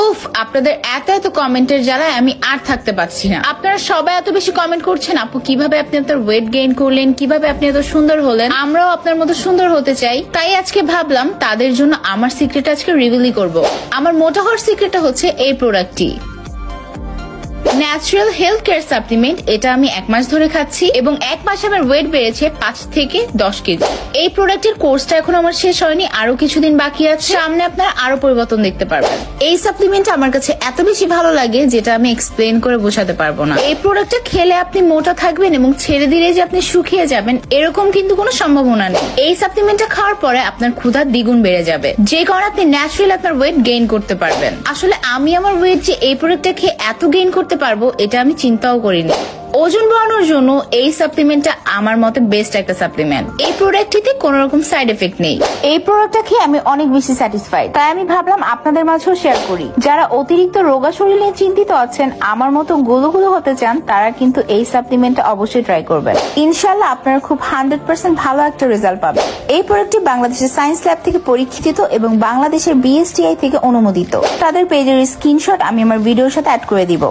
উফ, আপনাদের এত এত কমেন্টের জ্বালায় আমি আর থাকতে পারছি না। আপনারা সবাই এত বেশি কমেন্ট করছেন, আপু কিভাবে আপনি আপনার ওয়েট গেইন করলেন, কিভাবে আপনি এত সুন্দর হলেন, আমরাও আপনার মতো সুন্দর হতে চাই। তাই আজকে ভাবলাম তাদের জন্য আমার সিক্রেট আজকে রিভিলই করব। আমার মোটা হওয়ার সিক্রেটটা হচ্ছে এই প্রোডাক্টটি, ন্যাচারাল হেলথ কেয়ার সাপ্লিমেন্ট। এটা আমি 1 মাস ধরে খাচ্ছি এবং 1 মাসে আমার ওয়েট বেড়েছে 5 থেকে 10 কেজি। এই প্রোডাক্টের কোর্সটা এখন আমার শেষ হয়নি, আরো কিছুদিন বাকি আছে। সামনে আপনারা আরো পরিবর্তন দেখতে পারবেন। এই সাপ্লিমেন্ট আমার কাছে এত বেশি ভালো লাগে যেটা আমি এক্সপ্লেন করে বোঝাতে পারবো না। এই প্রোডাক্টটা খেলে আপনি মোটা থাকবেন এবং ছেড়ে দিলে যে আপনি শুকিয়ে যাবেন এরকম কিন্তু কোনো সম্ভাবনা নেই। এই সাপ্লিমেন্টটা খাওয়ার পরে আপনার ক্ষুধা দ্বিগুণ বেড়ে যাবে, যে কারণে আপনি ন্যাচারালি আপনার ওয়েট গেইন করতে পারবেন। আসলে আমি আমার ওয়েট যে এই প্রোডাক্টটা খেয়ে এত গেইন করতে পারবো এটা আমি চিন্তাও করিনি। ওজন বাড়ানোর জন্য এই সাপ্লিমেন্টটা আমার মতে বেস্ট একটা সাপ্লিমেন্ট। এই প্রোডাক্টটিতে কোনো রকম সাইড এফেক্ট নেই। এই প্রোডাক্টটা খেয়ে আমি অনেক বেশি স্যাটিসফাইড, তাই আমি ভাবলাম আপনাদের মাঝেও শেয়ার করি। যারা অতিরিক্ত রোগা শরীর নিয়ে চিন্তিত আছেন, আমার মতো গুলো হতে চান, তারা কিন্তু এই সাপ্লিমেন্টটা অবশ্যই ট্রাই করবেন। ইনশাআল্লাহ আপনারা খুব 100% ভালো একটা রেজাল্ট পাবেন। এই প্রোডাক্টটি বাংলাদেশের সায়েন্স ল্যাব থেকে পরীক্ষিত এবং বাংলাদেশের BSTI থেকে অনুমোদিত। তাদের পেজের স্ক্রিনশট আমি আমার ভিডিওর সাথে অ্যাড করে দিব।